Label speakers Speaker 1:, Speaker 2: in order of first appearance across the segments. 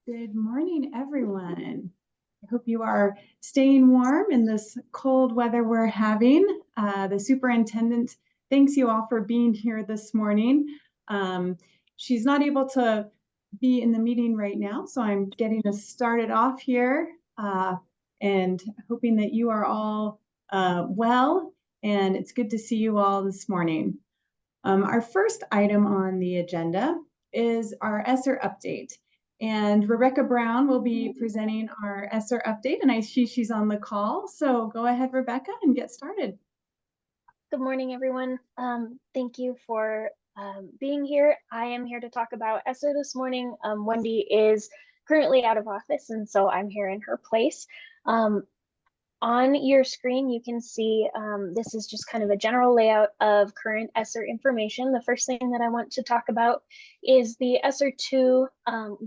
Speaker 1: Good morning, everyone. I hope you are staying warm in this cold weather we're having. The superintendent thanks you all for being here this morning. She's not able to be in the meeting right now, so I'm getting us started off here and hoping that you are all well, and it's good to see you all this morning. Our first item on the agenda is our ESSER update. And Rebecca Brown will be presenting our ESSER update, and I see she's on the call. So go ahead, Rebecca, and get started.
Speaker 2: Good morning, everyone. Thank you for being here. I am here to talk about ESSER this morning. Wendy is currently out of office, and so I'm here in her place. On your screen, you can see this is just kind of a general layout of current ESSER information. The first thing that I want to talk about is the ESSER 2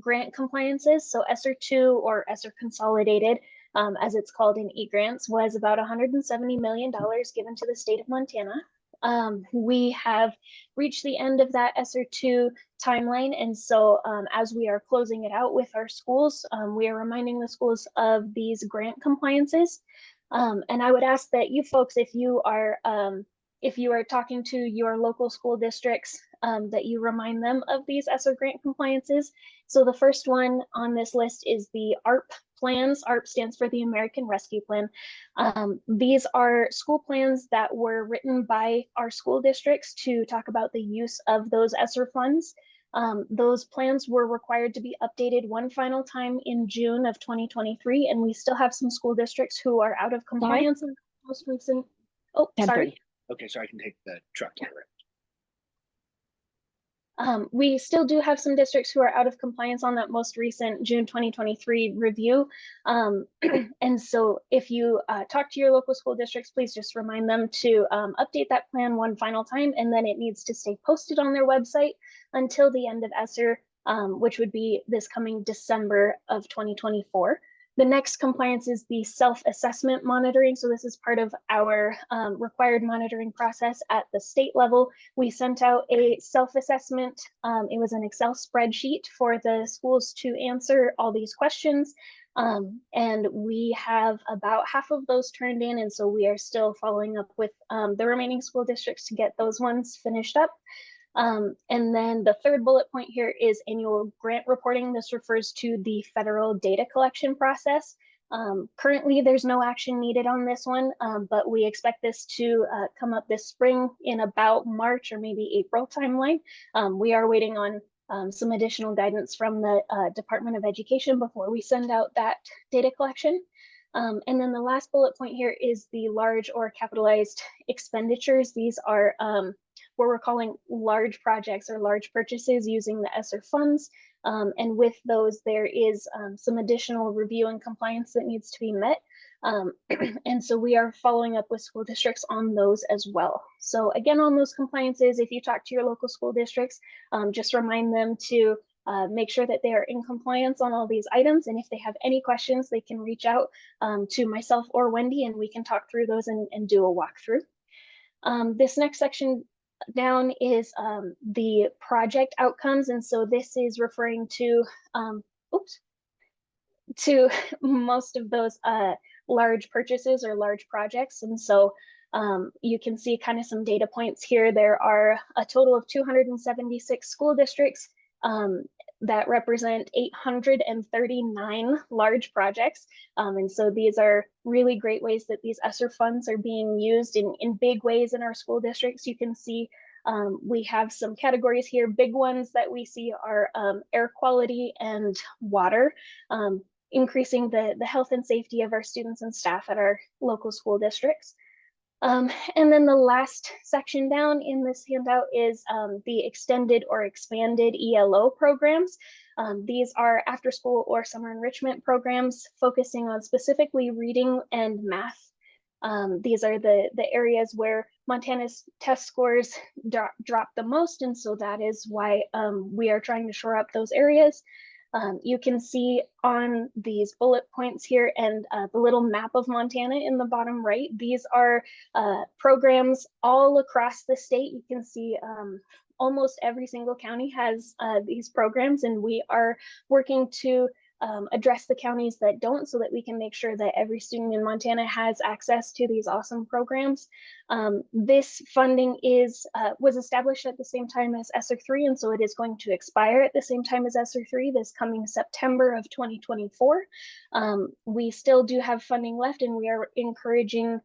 Speaker 2: grant compliances. So ESSER 2 or ESSER Consolidated, as it's called in eGrants, was about $170 million given to the state of Montana. We have reached the end of that ESSER 2 timeline. And so as we are closing it out with our schools, we are reminding the schools of these grant compliances. And I would ask that you folks, if you are talking to your local school districts, that you remind them of these ESSER grant compliances. So the first one on this list is the ARP plans. ARP stands for the American Rescue Plan. These are school plans that were written by our school districts to talk about the use of those ESSER funds. Those plans were required to be updated one final time in June of 2023, and we still have some school districts who are out of compliance in the most recent. Oh, sorry.
Speaker 3: Okay, so I can take the truck here.
Speaker 2: We still do have some districts who are out of compliance on that most recent June 2023 review. And so if you talk to your local school districts, please just remind them to update that plan one final time, and then it needs to stay posted on their website until the end of ESSER, which would be this coming December of 2024. The next compliance is the self-assessment monitoring. So this is part of our required monitoring process at the state level. We sent out a self-assessment. It was an Excel spreadsheet for the schools to answer all these questions. And we have about half of those turned in. And so we are still following up with the remaining school districts to get those ones finished up. And then the third bullet point here is annual grant reporting. This refers to the federal data collection process. Currently, there's no action needed on this one, but we expect this to come up this spring in about March or maybe April timeline. We are waiting on some additional guidance from the Department of Education before we send out that data collection. And then the last bullet point here is the large or capitalized expenditures. These are what we're calling large projects or large purchases using the ESSER funds. And with those, there is some additional review and compliance that needs to be met. And so we are following up with school districts on those as well. So again, on those compliances, if you talk to your local school districts, just remind them to make sure that they are in compliance on all these items. And if they have any questions, they can reach out to myself or Wendy, and we can talk through those and do a walkthrough. This next section down is the project outcomes. And so this is referring to, to most of those large purchases or large projects. And so you can see kind of some data points here. There are a total of 276 school districts that represent 839 large projects. And so these are really great ways that these ESSER funds are being used in big ways in our school districts. You can see we have some categories here. Big ones that we see are air quality and water, increasing the health and safety of our students and staff at our local school districts. And then the last section down in this handout is the extended or expanded ELO programs. These are after school or summer enrichment programs focusing on specifically reading and math. These are the areas where Montana's test scores drop the most, and so that is why we are trying to shore up those areas. You can see on these bullet points here and the little map of Montana in the bottom right, these are programs all across the state. You can see almost every single county has these programs, and we are working to address the counties that don't, so that we can make sure that every student in Montana has access to these awesome programs. This funding was established at the same time as ESSER 3, and so it is going to expire at the same time as ESSER 3 this coming September of 2024. We still do have funding left, and we are encouraging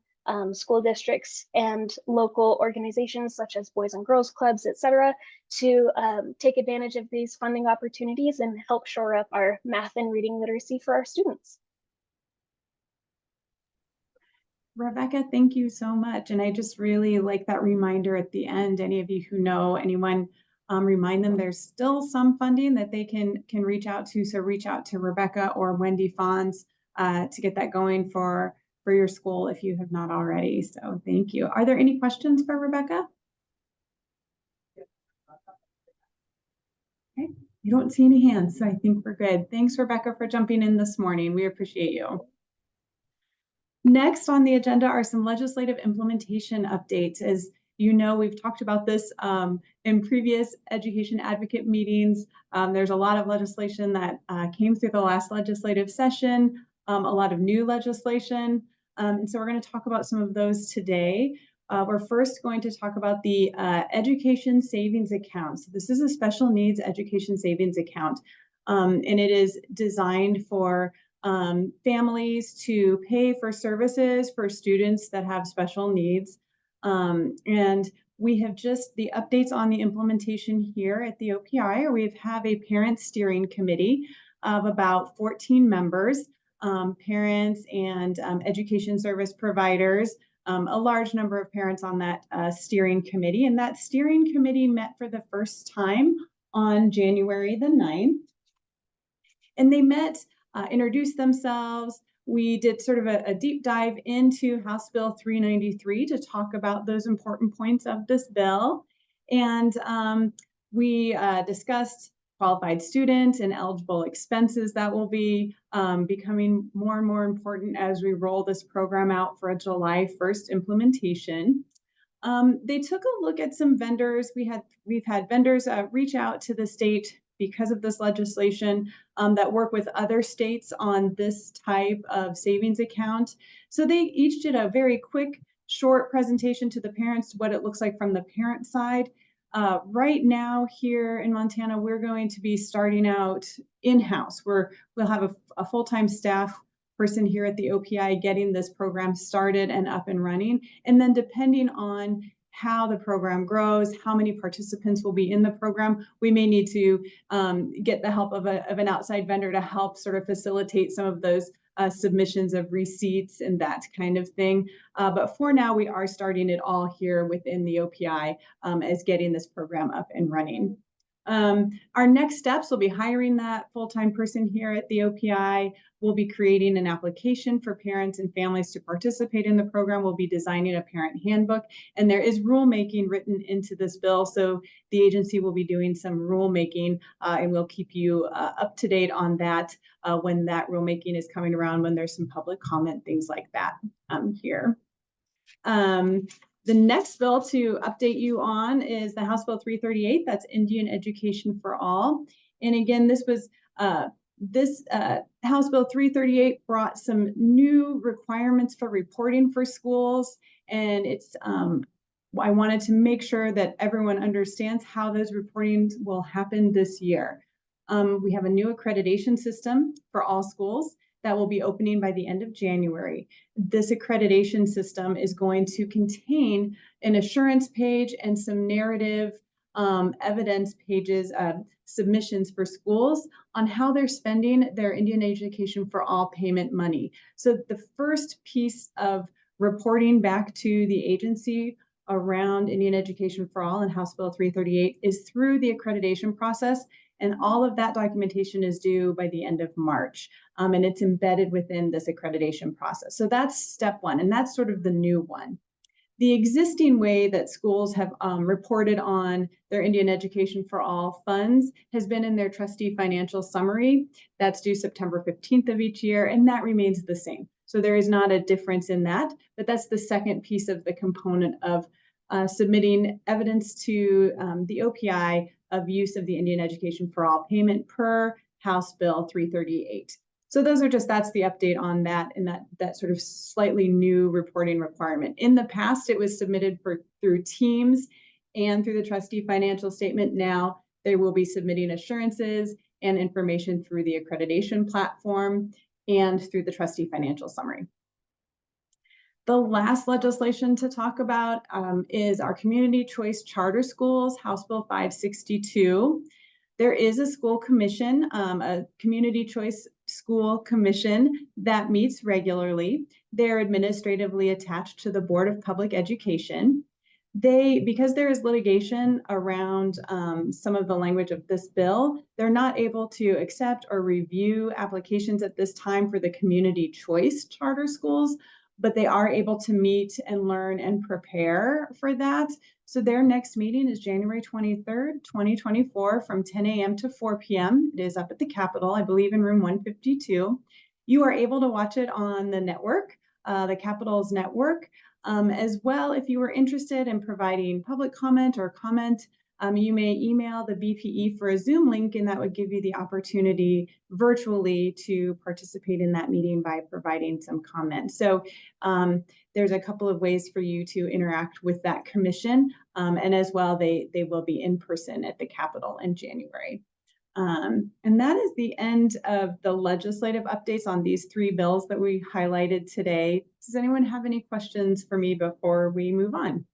Speaker 2: school districts and local organizations such as Boys and Girls Clubs, etc., to take advantage of these funding opportunities and help shore up our math and reading literacy for our students.
Speaker 1: Rebecca, thank you so much. And I just really like that reminder at the end. Any of you who know anyone, remind them there's still some funding that they can reach out to. So reach out to Rebecca or Wendy Fons to get that going for your school if you have not already. So thank you. Are there any questions for Rebecca? Okay, you don't see any hands, so I think we're good. Thanks, Rebecca, for jumping in this morning. We appreciate you. Next on the agenda are some legislative implementation updates. As you know, we've talked about this in previous education advocate meetings. There's a lot of legislation that came through the last legislative session, a lot of new legislation. And so we're going to talk about some of those today. We're first going to talk about the education savings account. So this is a special needs education savings account, and it is designed for families to pay for services for students that have special needs. And we have just the updates on the implementation here at the OPI, or we have a parent steering committee of about 14 members, parents and education service providers, a large number of parents on that steering committee. And that steering committee met for the first time on January the 9th. And they met, introduced themselves. We did sort of a deep dive into House Bill 393 to talk about those important points of this bill. And we discussed qualified student and eligible expenses that will be becoming more and more important as we roll this program out for a July 1st implementation. They took a look at some vendors. We've had vendors reach out to the state because of this legislation that work with other states on this type of savings account. So they each did a very quick, short presentation to the parents, what it looks like from the parent side. Right now here in Montana, we're going to be starting out in-house. We'll have a full-time staff person here at the OPI getting this program started and up and running. And then depending on how the program grows, how many participants will be in the program, we may need to get the help of an outside vendor to help sort of facilitate some of those submissions of receipts and that kind of thing. But for now, we are starting it all here within the OPI as getting this program up and running. Our next steps will be hiring that full-time person here at the OPI. We'll be creating an application for parents and families to participate in the program. We'll be designing a parent handbook, and there is rulemaking written into this bill. So the agency will be doing some rulemaking, and we'll keep you up to date on that when that rulemaking is coming around, when there's some public comment, things like that here. The next bill to update you on is the House Bill 338. That's Indian Education for All. And again, this was House Bill 338 brought some new requirements for reporting for schools, and it's I wanted to make sure that everyone understands how those reportings will happen this year. We have a new accreditation system for all schools that will be opening by the end of January. This accreditation system is going to contain an assurance page and some narrative evidence pages, submissions for schools on how they're spending their Indian Education for All payment money. So the first piece of reporting back to the agency around Indian Education for All and House Bill 338 is through the accreditation process. And all of that documentation is due by the end of March. And it's embedded within this accreditation process. So that's step one, and that's sort of the new one. The existing way that schools have reported on their Indian Education for All funds has been in their trustee financial summary. That's due September 15th of each year, and that remains the same. So there is not a difference in that, but that's the second piece of the component of submitting evidence to the OPI of use of the Indian Education for All payment per House Bill 338. So that's the update on that, and that sort of slightly new reporting requirement. In the past, it was submitted through Teams and through the trustee financial statement. Now they will be submitting assurances and information through the accreditation platform and through the trustee financial summary. The last legislation to talk about is our community choice charter schools, House Bill 562. There is a school commission, a community choice school commission that meets regularly. They're administratively attached to the Board of Public Education. Because there is litigation around some of the language of this bill, they're not able to accept or review applications at this time for the community choice charter schools, but they are able to meet and learn and prepare for that. So their next meeting is January 23rd, 2024 from 10 a.m. to 4 p.m. It is up at the Capitol, I believe in room 152. You are able to watch it on the network, the Capitol's network. As well, if you are interested in providing public comment or comment, you may email the BPE for a Zoom link, and that would give you the opportunity virtually to participate in that meeting by providing some comment. So there's a couple of ways for you to interact with that commission, and as well, they will be in person at the Capitol in January. And that is the end of the legislative updates on these three bills that we highlighted today. Does anyone have any questions for me before we move on?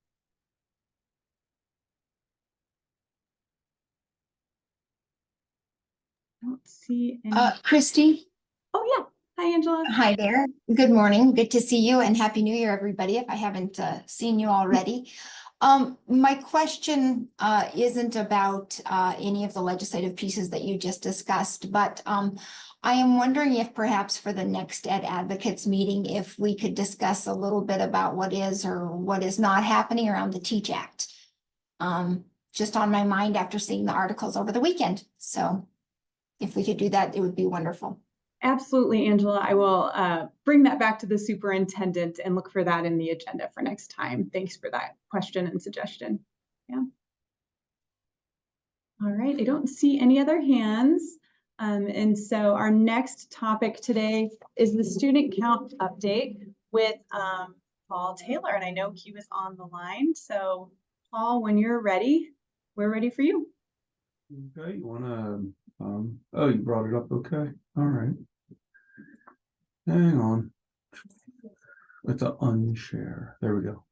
Speaker 1: I don't see any.
Speaker 4: Christy.
Speaker 1: Oh, yeah. Hi, Angela.
Speaker 4: Hi there. Good morning. Good to see you, and Happy New Year, everybody, if I haven't seen you already. My question isn't about any of the legislative pieces that you just discussed, but I am wondering if perhaps for the next Ed Advocates meeting, if we could discuss a little bit about what is or what is not happening around the TEACH Act. Just on my mind after seeing the articles over the weekend. So if we could do that, it would be wonderful.
Speaker 1: Absolutely, Angela. I will bring that back to the superintendent and look for that in the agenda for next time. Thanks for that question and suggestion. Yeah. All right, I don't see any other hands. And so our next topic today is the student count update with Paul Taylor. And I know he was on the line. So Paul, when you're ready, we're ready for you.
Speaker 5: Okay, you wanna, oh, you brought it up, okay, all right. Hang on. It's an unshare, there we go.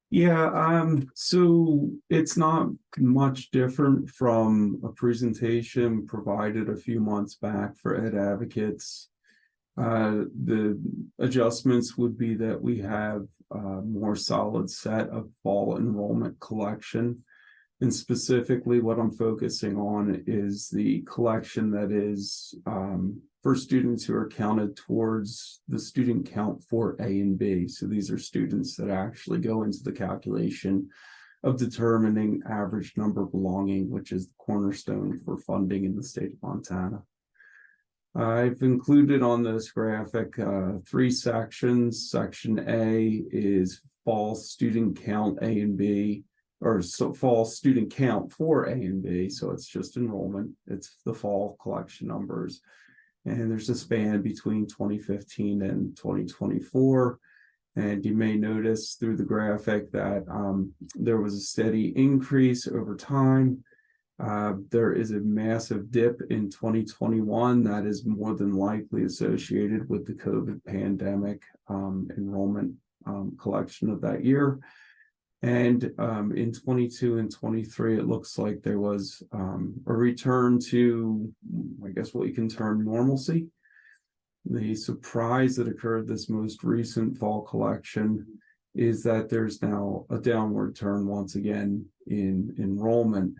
Speaker 5: Yeah, so it's not much different from a presentation provided a few months back for Ed Advocates. The adjustments would be that we have a more solid set of fall enrollment collection. And specifically what I'm focusing on is the collection that is for students who are counted towards the student count for A and B. So these are students that actually go into the calculation of determining average number belonging, which is the cornerstone for funding in the state of Montana. I've included on this graphic three sections. Section A is fall student count A and B, or so fall student count for A and B. So it's just enrollment. It's the fall collection numbers. And there's a span between 2015 and 2024. And you may notice through the graphic that there was a steady increase over time. There is a massive dip in 2021 that is more than likely associated with the COVID pandemic enrollment collection of that year. And in 22 and 23, it looks like there was a return to, I guess, what you can term normalcy. The surprise that occurred this most recent fall collection is that there's now a downward turn once again in enrollment.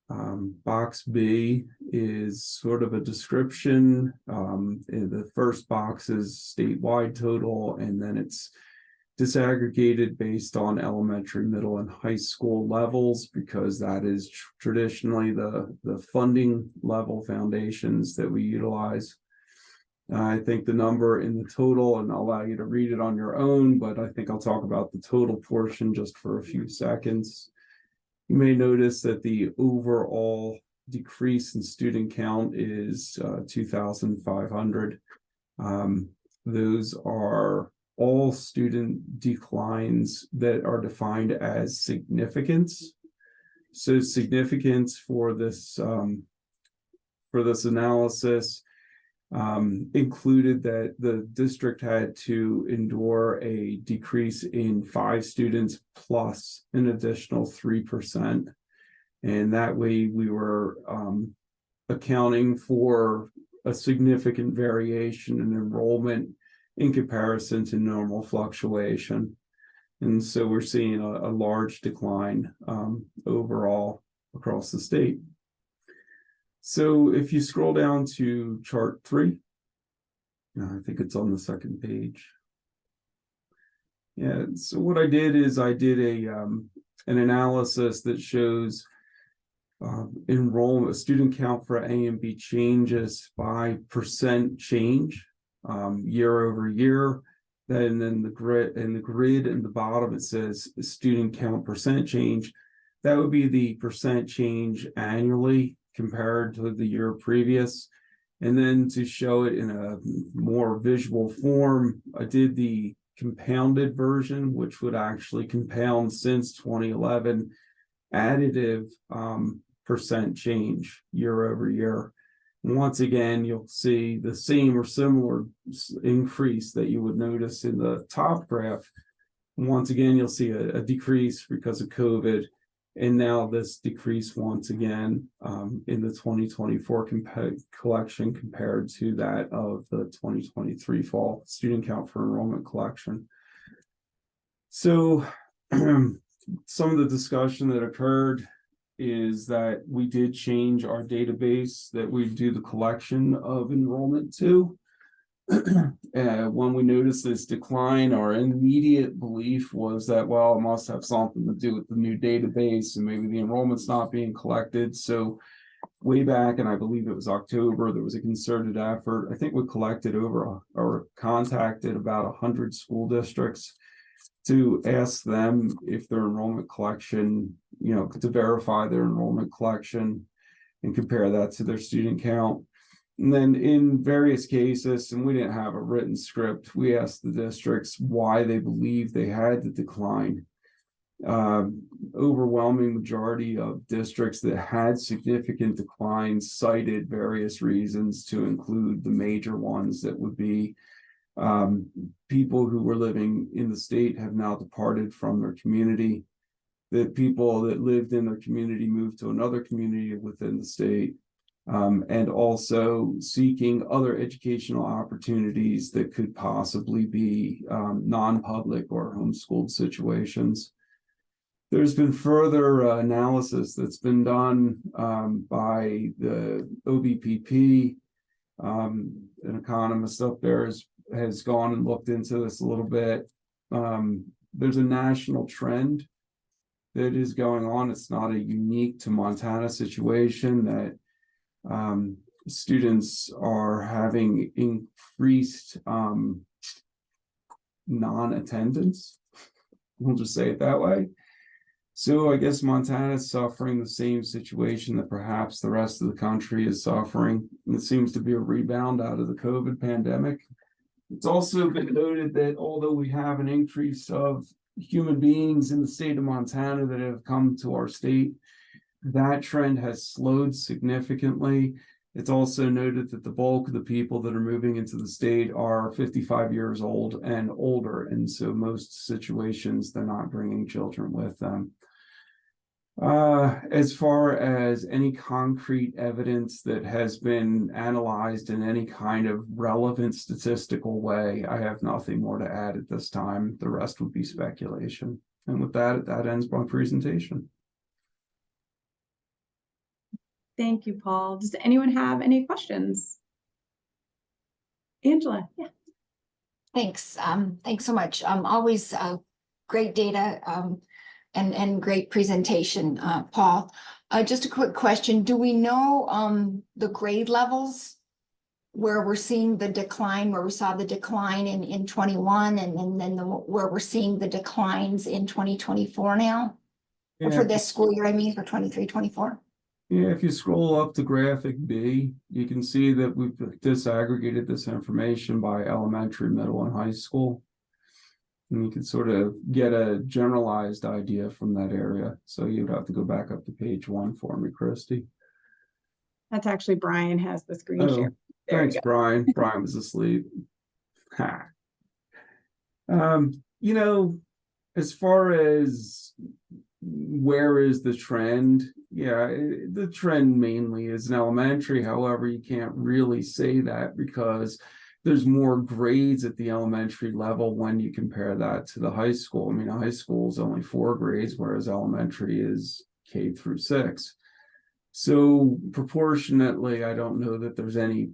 Speaker 5: Box B is sort of a description. The first box is statewide total, and then it's disaggregated based on elementary, middle, and high school levels, because that is traditionally the funding level foundations that we utilize. I think the number in the total, and I'll allow you to read it on your own, but I think I'll talk about the total portion just for a few seconds. You may notice that the overall decrease in student count is 2,500. Those are all student declines that are defined as significance. So significance for this analysis included that the district had to endure a decrease in 5 students plus an additional 3%. And that way we were accounting for a significant variation in enrollment in comparison to normal fluctuation. And so we're seeing a large decline overall across the state. So if you scroll down to chart 3, I think it's on the second page. Yeah, so what I did is I did an analysis that shows enrollment, student count for A and B changes by percent change year over year. Then in the grid in the bottom, it says student count percent change. That would be the percent change annually compared to the year previous. And then to show it in a more visual form, I did the compounded version, which would actually compound since 2011, additive percent change year over year. And once again, you'll see the same or similar increase that you would notice in the top graph. Once again, you'll see a decrease because of COVID. And now this decrease once again in the 2024 collection compared to that of the 2023 fall student count for enrollment collection. So some of the discussion that occurred is that we did change our database that we do the collection of enrollment to. When we noticed this decline, our immediate belief was that, well, it must have something to do with the new database and maybe the enrollment's not being collected. So way back, and I believe it was October, there was a concerted effort. I think we collected or contacted about 100 school districts to ask them if their enrollment collection, to verify their enrollment collection and compare that to their student count. And then in various cases, and we didn't have a written script, we asked the districts why they believed they had the decline. Overwhelming majority of districts that had significant declines cited various reasons, to include the major ones that would be people who were living in the state have now departed from their community. That people that lived in their community moved to another community within the state. And also seeking other educational opportunities that could possibly be non-public or homeschooled situations. There's been further analysis that's been done by the OBPP. An economist up there has gone and looked into this a little bit. There's a national trend that is going on. It's not a unique to Montana situation that students are having increased non-attendance. We'll just say it that way. So I guess Montana is suffering the same situation that perhaps the rest of the country is suffering. And it seems to be a rebound out of the COVID pandemic. It's also been noted that although we have an increase of human beings in the state of Montana that have come to our state, that trend has slowed significantly. It's also noted that the bulk of the people that are moving into the state are 55 years old and older. And so most situations, they're not bringing children with them. As far as any concrete evidence that has been analyzed in any kind of relevant statistical way, I have nothing more to add at this time. The rest would be speculation. And with that, that ends my presentation.
Speaker 1: Thank you, Paul. Does anyone have any questions? Angela, yeah.
Speaker 4: Thanks. Thanks so much. Always great data and great presentation, Paul. Just a quick question. Do we know the grade levels where we're seeing the decline, where we saw the decline in 21 and then where we're seeing the declines in 2024 now?
Speaker 5: Yeah.
Speaker 4: For this school year, I mean, for 23-24?
Speaker 5: Yeah, if you scroll up to graphic B, you can see that we've disaggregated this information by elementary, middle, and high school. And you can sort of get a generalized idea from that area. So you'd have to go back up to page 1 for me, Christy.
Speaker 1: That's actually Brian has the screen
Speaker 5: Oh,
Speaker 1: share. There you
Speaker 5: thanks,
Speaker 1: go.
Speaker 5: Brian. Brian was asleep. Ha. You know, as far as where is the trend? Yeah, the trend mainly is in elementary. However, you can't really say that because there's more grades at the elementary level when you compare that to the high school. I mean, a high school is only 4 grades, whereas elementary is K through 6. So proportionately, I don't know that there's any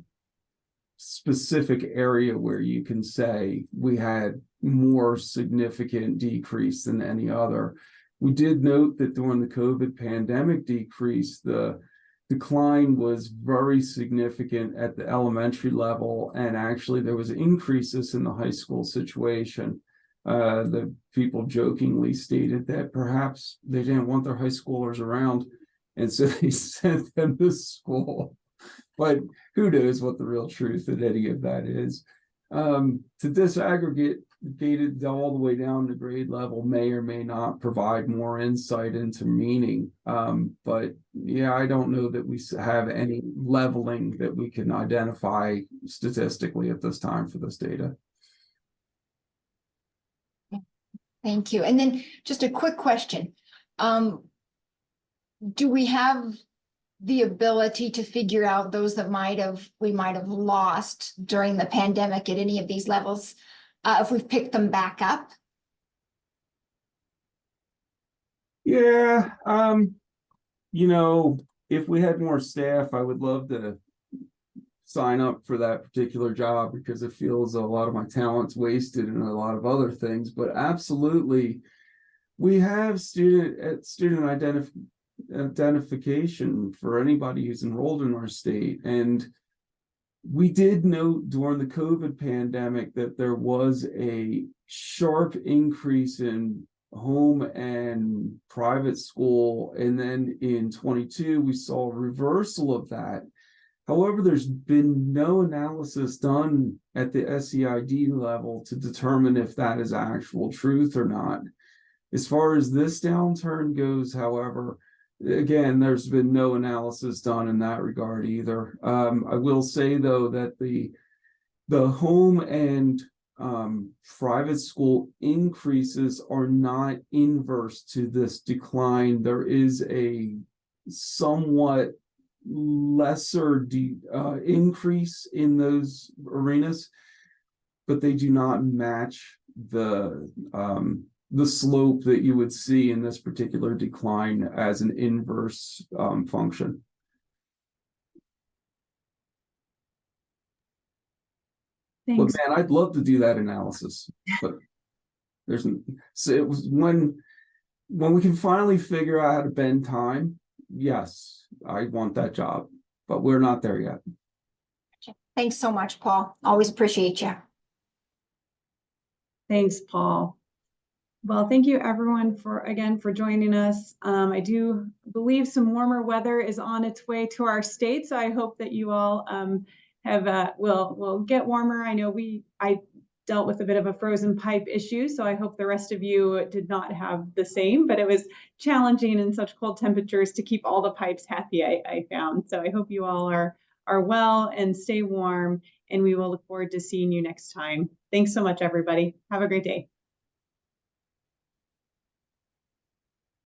Speaker 5: specific area where you can say we had more significant decrease than any other. We did note that during the COVID pandemic decrease, the decline was very significant at the elementary level, and actually there was increases in the high school situation. The people jokingly stated that perhaps they didn't want their high schoolers around, and so they sent them to school. But who knows what the real truth of any of that is. To disaggregate it all the way down to grade level may or may not provide more insight into meaning. But yeah, I don't know that we have any leveling that we can identify statistically at this time for this data.
Speaker 4: Thank you. And then just a quick question. Do we have the ability to figure out those that we might have lost during the pandemic at any of these levels, if we've picked them back up?
Speaker 5: Yeah, you know, if we had more staff, I would love to sign up for that particular job because it feels a lot of my talent's wasted in a lot of other things. But absolutely, we have student identification for anybody who's enrolled in our state. And we did note during the COVID pandemic that there was a sharp increase in home and private school. And then in 22, we saw a reversal of that. However, there's been no analysis done at the SEID level to determine if that is actual truth or not. As far as this downturn goes, however, again, there's been no analysis done in that regard either. I will say, though, that the home and private school increases are not inverse to this decline. There is a somewhat lesser increase in those arenas, but they do not match the slope that you would see in this particular decline as an inverse function.
Speaker 1: Thanks.
Speaker 5: But man, I'd love to do that analysis, but so it was when we can finally figure out how to bend time. Yes, I want that job, but we're not there yet.
Speaker 4: Thanks so much, Paul. Always appreciate you.
Speaker 1: Thanks, Paul. Well, thank you everyone for joining us. I do believe some warmer weather is on its way to our state, so I hope that you all will get warmer. I know I dealt with a bit of a frozen pipe issue, so I hope the rest of you did not have the same, but it was challenging in such cold temperatures to keep all the pipes happy, I found. So I hope you all are well and stay warm, and we will look forward to seeing you next time. Thanks so much, everybody. Have a great day.